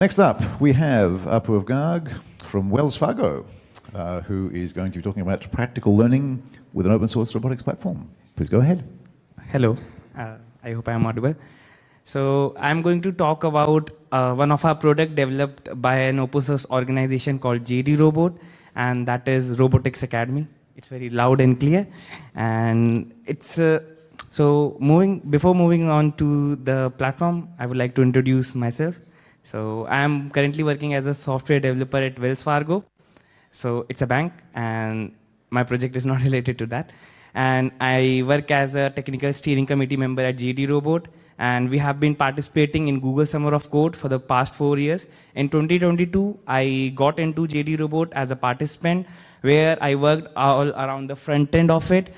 Next up, we have Apoorv Garg from Wells Fargo, who is going to be talking about practical learning with an open source robotics platform. Please go ahead. Hello, I hope I am audible. So I'm going to talk about one of our product developed by an open source organization called JD Robot, and that is Robotics Academy. It's very loud and clear, and it's before moving on to the platform, I would like to introduce myself. So I'm currently working as a software developer at Wells Fargo. So it's a bank, and my project is not related to that. And I work as a technical steering committee member at JD Robot, and we have been participating in Google Summer of Code for the past 4 years. In 2022, I got into JD Robot as a participant, where I worked all around the front end of it,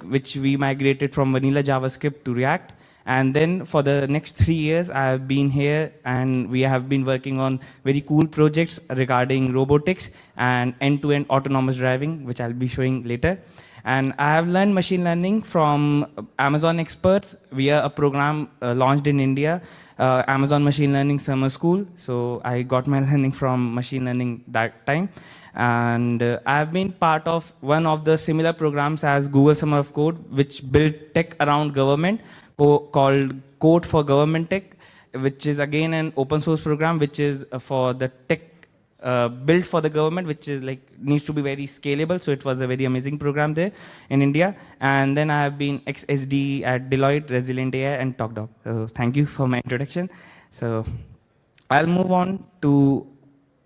which we migrated from vanilla JavaScript to React. And then for the next 3 years, I have been here, and we have been working on very cool projects regarding robotics and end-to-end autonomous driving, which I'll be showing later. And I have learned machine learning from Amazon experts via a program launched in India, Amazon Machine Learning Summer School. So I got my learning from machine learning that time. And I have been part of one of the similar programs as Google Summer of Code, which built tech around government, called Code for Government Tech, which is again an open source program, which is for the tech built for the government, which is needs to be very scalable. So it was a very amazing program there in India. And then I have been XSD at Deloitte, Resilient AI, and TalkDog. So thank you for my introduction. So I'll move on to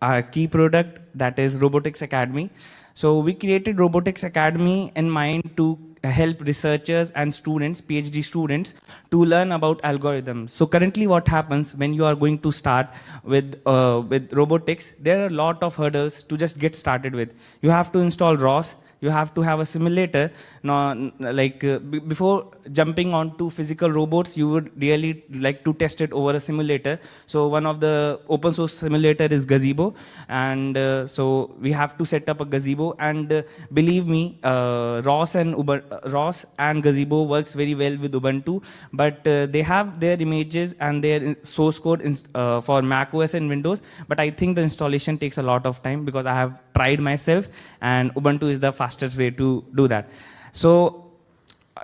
our key product, that is Robotics Academy. So we created Robotics Academy in mind to help researchers and students, PhD students, to learn about algorithms. So currently what happens when you are going to start with robotics, there are a lot of hurdles to just get started with. You have to install ROS, you have to have a simulator. Before jumping onto physical robots, you would really like to test it over a simulator. So one of the open source simulator is Gazebo, and so we have to set up a Gazebo. And believe me, ROS and Gazebo works very well with Ubuntu, but they have their images and their source code for Mac OS and Windows. But I think the installation takes a lot of time, because I have tried myself, and Ubuntu is the fastest way to do that. So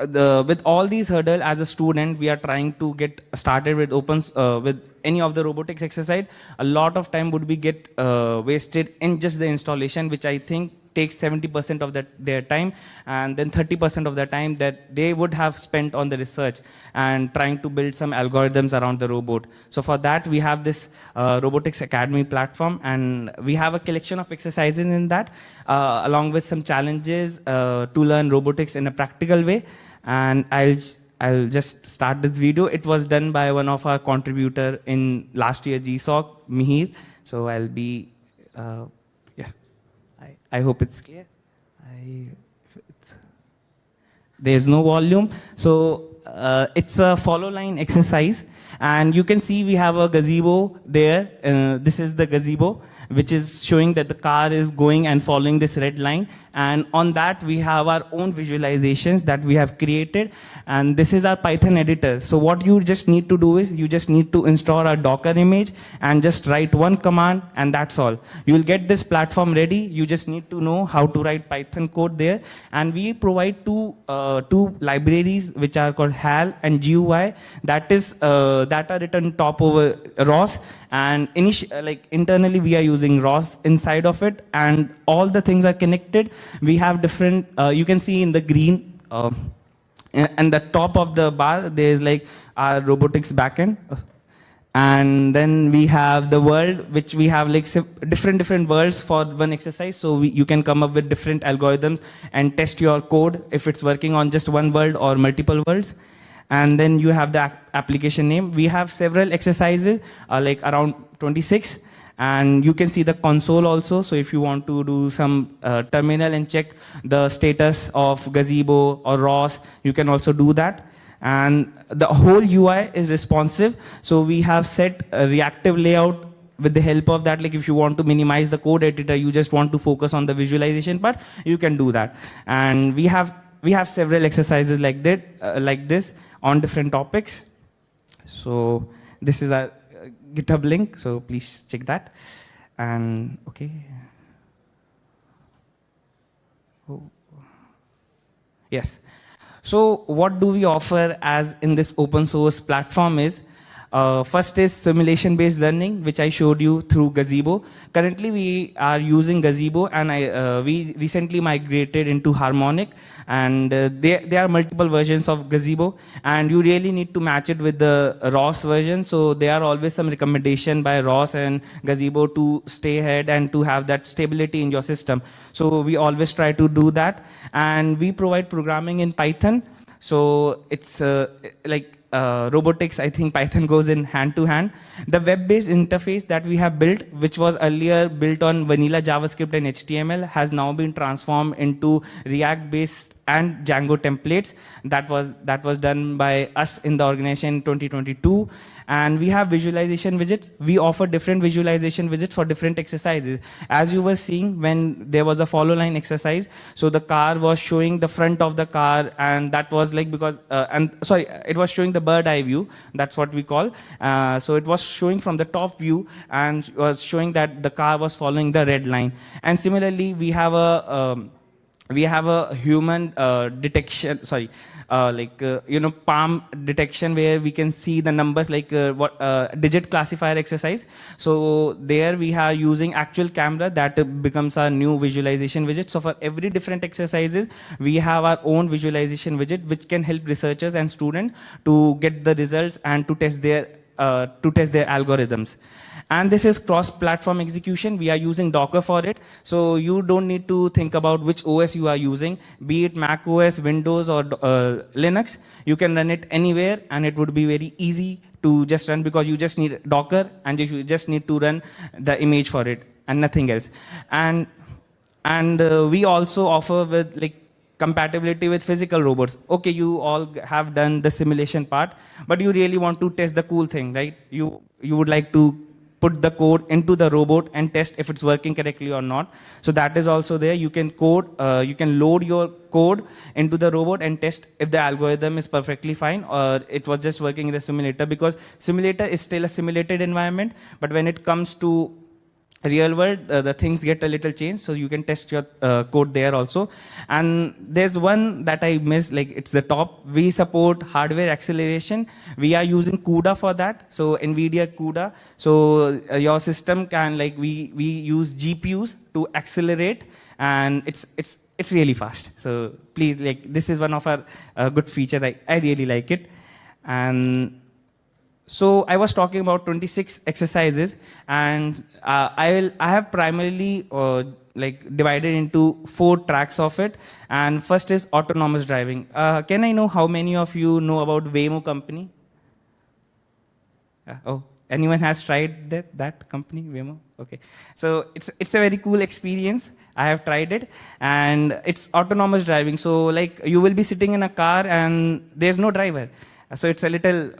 with all these hurdles, as a student, we are trying to get started with with any of the robotics exercise. A lot of time would be get wasted in just the installation, which I think takes 70% of their time, and then 30% of the time that they would have spent on the research and trying to build some algorithms around the robot. So for that, we have this Robotics Academy platform, and we have a collection of exercises in that, along with some challenges to learn robotics in a practical way. And I'll just start this video. It was done by one of our contributor in last year GSOC, Mihir. So I'll be, I hope it's clear. There's no volume. So it's a follow line exercise. And you can see we have a gazebo there. This is the gazebo, which is showing that the car is going and following this red line. And on that, we have our own visualizations that we have created. And this is our Python editor. So what you just need to do is you just need to install a Docker image and just write one command, and that's all. You will get this platform ready. You just need to know how to write Python code there. And we provide two libraries, which are called HAL and GUI, that are written top over ROS. And internally, we are using ROS inside of it, and all the things are connected. We have different, you can see in the green, and the top of the bar, there's our robotics backend. And then we have the world, which we have different worlds for one exercise. So you can come up with different algorithms and test your code if it's working on just one world or multiple worlds. And then you have the application name. We have several exercises, around 26. And you can see the console also. So if you want to do some terminal and check the status of Gazebo or ROS, you can also do that. And the whole UI is responsive. So we have set a reactive layout with the help of that. If you want to minimize the code editor, you just want to focus on the visualization part, you can do that. And we have several exercises like this on different topics. So this is a GitHub link, so please check that. And okay. Oh. Yes. So what do we offer as in this open source platform is, first is simulation-based learning, which I showed you through Gazebo. Currently, we are using Gazebo, and we recently migrated into Harmonic, and there are multiple versions of Gazebo, and you really need to match it with the ROS version. So there are always some recommendation by ROS and Gazebo to stay ahead and to have that stability in your system. So we always try to do that, and we provide programming in Python. So it's robotics, I think Python goes in hand to hand. The web-based interface that we have built, which was earlier built on vanilla JavaScript and HTML, has now been transformed into React-based and Django templates. That was done by us in the organization in 2022. And we have visualization widgets. We offer different visualization widgets for different exercises. As you were seeing when there was a follow line exercise, so the car was showing the front of the car, and that was like because, it was showing the bird eye view. That's what we call. So it was showing from the top view and was showing that the car was following the red line. And similarly, we have a human detection, palm detection, where we can see the numbers like digit classifier exercise. So there we are using actual camera that becomes our new visualization widget. So for every different exercises, we have our own visualization widget, which can help researchers and students to get the results and to test their algorithms. And this is cross-platform execution. We are using Docker for it. So you don't need to think about which OS you are using, be it Mac OS, Windows, or Linux. You can run it anywhere, and it would be very easy to just run, because you just need Docker, and you just need to run the image for it and nothing else. And we also offer with compatibility with physical robots. Okay, you all have done the simulation part, but you really want to test the cool thing, right? You would like to put the code into the robot and test if it's working correctly or not. So that is also there. You can load your code into the robot and test if the algorithm is perfectly fine or it was just working in the simulator, because simulator is still a simulated environment, but when it comes to real world, the things get a little changed, so you can test your code there also. And there's one that I missed, it's the top. We support hardware acceleration. We are using CUDA for that, so NVIDIA CUDA. So your system can, we use GPUs to accelerate, and it's really fast. So please, this is one of our good feature. I really like it. And so I was talking about 26 exercises, and I have primarily divided into 4 tracks of it. And first is autonomous driving. Can I know how many of you know about Waymo company? Oh, anyone has tried that company, Waymo? Okay, so it's a very cool experience. I have tried it, and it's autonomous driving. So you will be sitting in a car and there's no driver. So it's a little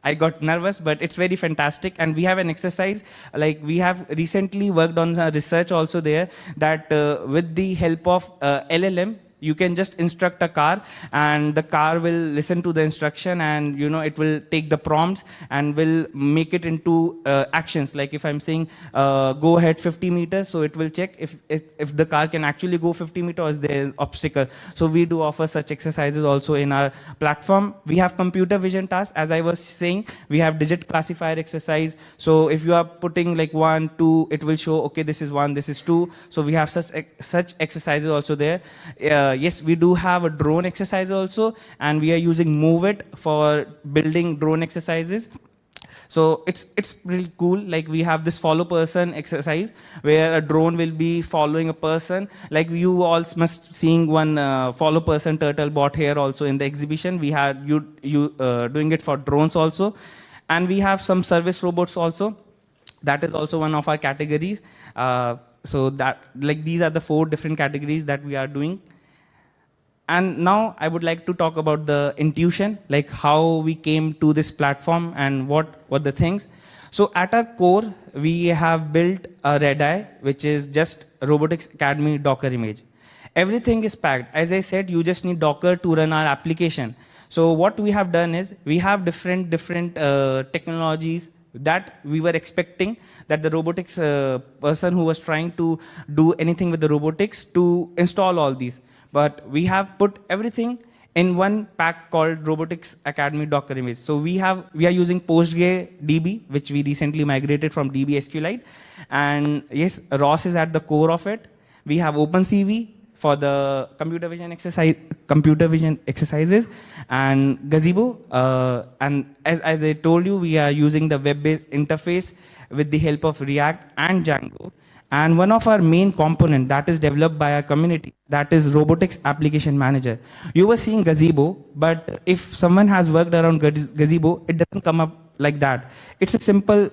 I got nervous, but it's very fantastic. And we have an exercise, we have recently worked on research also there, that with the help of LLM, you can just instruct a car, and the car will listen to the instruction, and it will take the prompts and will make it into actions. Like if I'm saying go ahead 50 meters, so it will check if the car can actually go 50 meters or is there an obstacle. So we do offer such exercises also in our platform. We have computer vision tasks. As I was saying, we have digit classifier exercise. So if you are putting 1, 2, it will show, okay, this is 1, this is 2. So we have such exercises also there. Yes, we do have a drone exercise also, and we are using Move It for building drone exercises. So it's really cool. We have this follow person exercise where a drone will be following a person. You all must seeing one follow person turtle bot here also in the exhibition. We had you doing it for drones also, and we have some service robots also. That is also one of our categories. So that these are the 4 different categories that we are doing. And now I would like to talk about the intuition, how we came to this platform and what were the things. So at our core, we have built a Red Eye, which is just Robotics Academy Docker image. Everything is packed. As I said, you just need Docker to run our application. So what we have done is we have different technologies that we were expecting that the robotics person who was trying to do anything with the robotics to install all these. But we have put everything in one pack called Robotics Academy Docker image. So we are using PostgreDB, which we recently migrated from DB SQLite. And yes, ROS is at the core of it. We have OpenCV for the computer vision exercises, and Gazebo. And as I told you, we are using the web-based interface with the help of React and Django. And one of our main component that is developed by our community, that is Robotics Application Manager. You were seeing Gazebo, but if someone has worked around Gazebo, it doesn't come up like that. It's a simple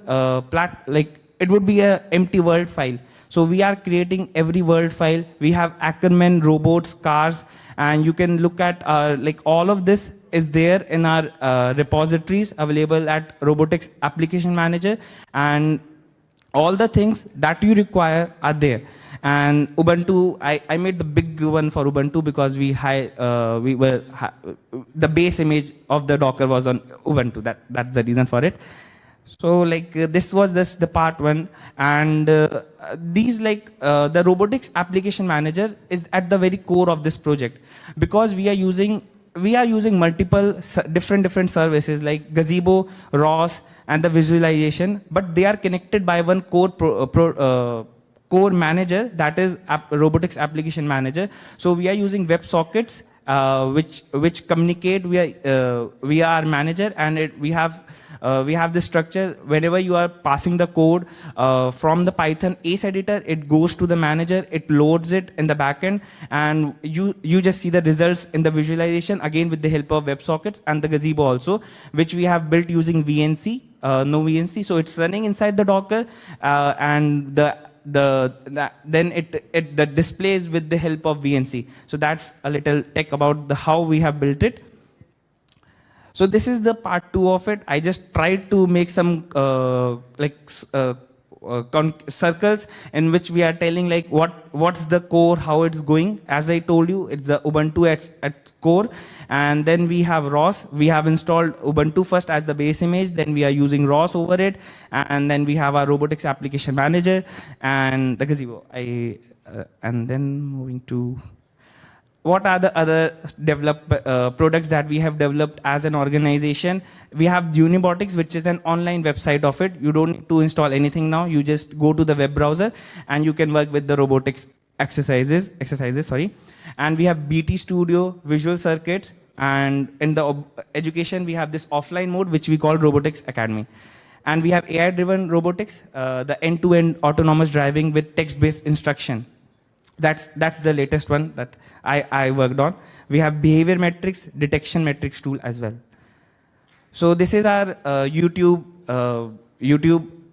like it would be a empty world file. So we are creating every world file. We have Ackerman, robots, cars, and you can look at like all of this is there in our repositories available at Robotics Application Manager, and all the things that you require are there. And Ubuntu, I made the big one for Ubuntu because the base image of the Docker was on Ubuntu. That's the reason for it. So like this was the part one, and the Robotics Application Manager is at the very core of this project, because we are using multiple different services like Gazebo, ROS, and the visualization, but they are connected by one core manager, that is Robotics Application Manager. So we are using WebSockets, which communicate via our manager, and we have this structure. Whenever you are passing the code from the Python ACE editor, it goes to the manager, it loads it in the backend, and you just see the results in the visualization, again with the help of WebSockets and the Gazebo also, which we have built using VNC, no VNC. So it's running inside the Docker, and then it displays with the help of VNC. So that's a little tech about how we have built it. So this is the part 2 of it. I just tried to make some circles in which we are telling like what's the core, how it's going. As I told you, it's the Ubuntu at core, and then we have ROS. We have installed Ubuntu first as the base image, then we are using ROS over it, and then we have our Robotics Application Manager and the Gazebo. And then moving to what are the other products that we have developed as an organization. We have Unibotics, which is an online website of it. You don't need to install anything now. You just go to the web browser and you can work with the robotics exercises. And we have BT Studio, Visual Circuits, and in the education, we have this offline mode, which we call Robotics Academy. And we have AI-driven robotics, the end-to-end autonomous driving with text-based instruction. That's the latest one that I worked on. We have behavior metrics, detection metrics tool as well. So this is our YouTube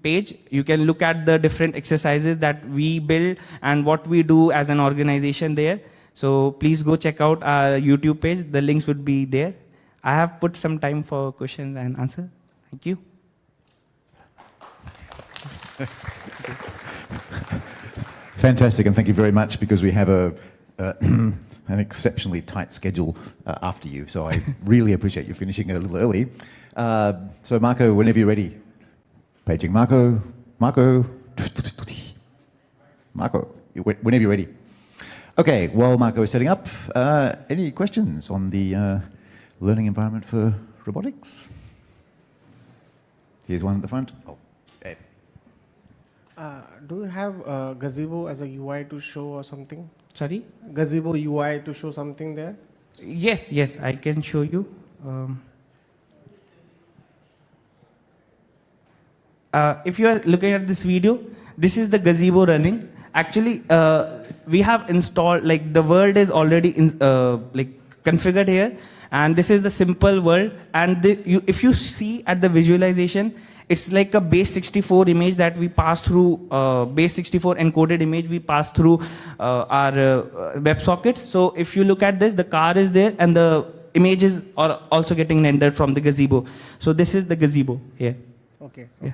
page. You can look at the different exercises that we build and what we do as an organization there. So please go check out our YouTube page. The links would be there. I have put some time for questions and answer. Thank you. Fantastic, and thank you very much, because we have an exceptionally tight schedule after you, so I really appreciate you finishing a little early. So Marco, whenever you're ready. Paging Marco, whenever you're ready. Okay, while Marco is setting up, any questions on the learning environment for robotics? Here's one at the front. Oh, Ed. Do you have Gazebo as a UI to show or something? Sorry? Gazebo UI to show something there? Yes, I can show you. If you are looking at this video, this is the Gazebo running. Actually, we have installed, like the world is already configured here, and this is the simple world. And if you see at the visualization, it's like a base 64 image that we pass through, base 64 encoded image we pass through our WebSockets. So if you look at this, the car is there and the images are also getting rendered from the Gazebo. So this is the Gazebo here. Okay. Yeah.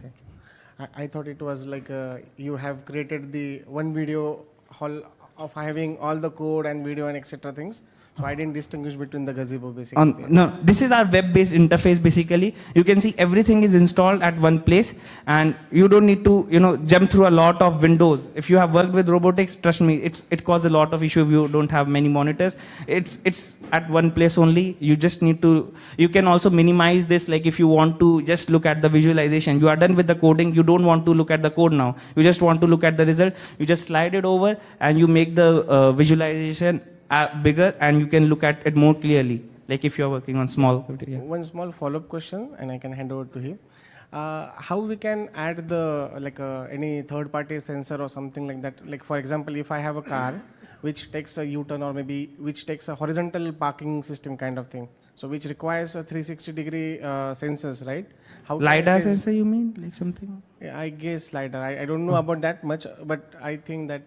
I thought it was like you have created the one video hall of having all the code and video and etc. things. So I didn't distinguish between the Gazebo basically. No, this is our web-based interface basically. You can see everything is installed at one place and you don't need to, jump through a lot of windows. If you have worked with robotics, trust me, it causes a lot of issue if you don't have many monitors. It's at one place only. You just need to, you can also minimize this, like if you want to just look at the visualization. You are done with the coding, you don't want to look at the code now. You just want to look at the result. You just slide it over and you make the visualization bigger and you can look at it more clearly, like if you're working on small. Yeah. One small follow-up question, and I can hand over to him. How we can add the any third-party sensor or something like that? Like for example, if I have a car which takes a U-turn or maybe which takes a horizontal parking system kind of thing, so which requires a 360-degree sensors, right? How can LiDAR it is- sensor, you mean, like something? Yeah, I guess LiDAR. I don't know about that much, but I think that.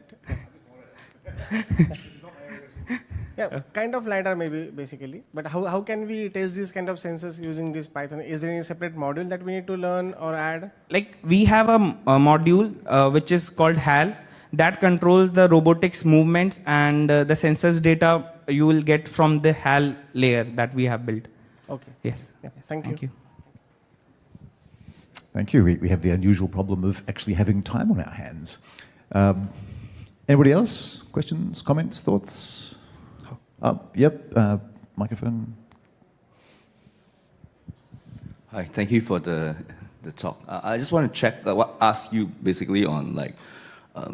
Yeah, kind of LiDAR maybe basically. But how can we test these kind of sensors using this Python? Is there any separate module that we need to learn or add? Like we have a module which is called HAL that controls the robotics movements and the sensors data you will get from the HAL layer that we have built. Okay. Yes. Yeah, thank you. Thank you. We have the unusual problem of actually having time on our hands. Anybody else? Questions, comments, thoughts? Yep, microphone. Hi, thank you for the talk. I just want to check, ask you basically on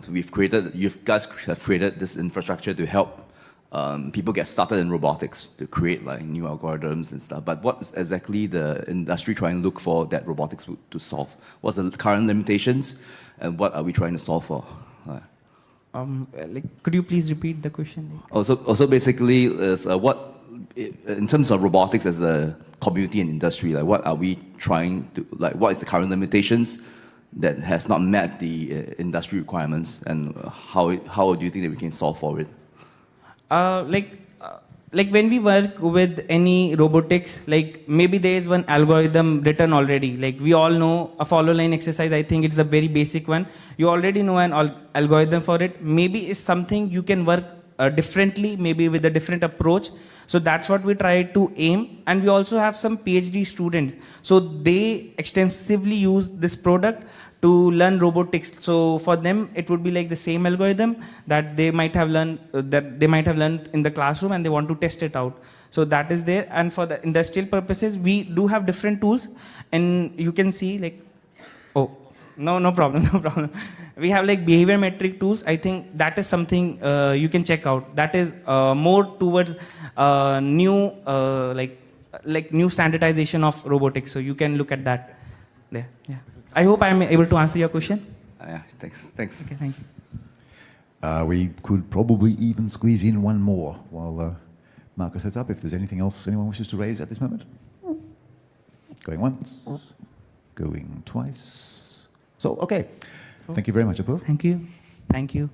you guys have created this infrastructure to help people get started in robotics, to create like new algorithms and stuff. But what is exactly the industry trying to look for that robotics to solve? What's the current limitations, and what are we trying to solve for? Could you please repeat the question? Also basically, in terms of robotics as a community and industry, like what are we trying to, like what is the current limitations that has not met the industry requirements, and how do you think that we can solve for it? Like when we work with any robotics, like maybe there is one algorithm written already. Like we all know a follow line exercise. I think it's a very basic one. You already know an algorithm for it. Maybe it's something you can work differently, maybe with a different approach. So that's what we try to aim. And we also have some PhD students. So they extensively use this product to learn robotics. So for them, it would be like the same algorithm that they might have learned in the classroom, and they want to test it out. So that is there. And for the industrial purposes, we do have different tools, and you can see like, no problem, no problem. We have like behavior metric tools. I think that is something you can check out. That is more towards new new standardization of robotics. So you can look at that there. Yeah. I hope I am able to answer your question. Yeah, thanks. Okay, thank you. We could probably even squeeze in one more while Marco sets up, if there's anything else anyone wishes to raise at this moment. Going once, going twice. So, okay. Thank you very much, Apoorv. Thank you. Thank you.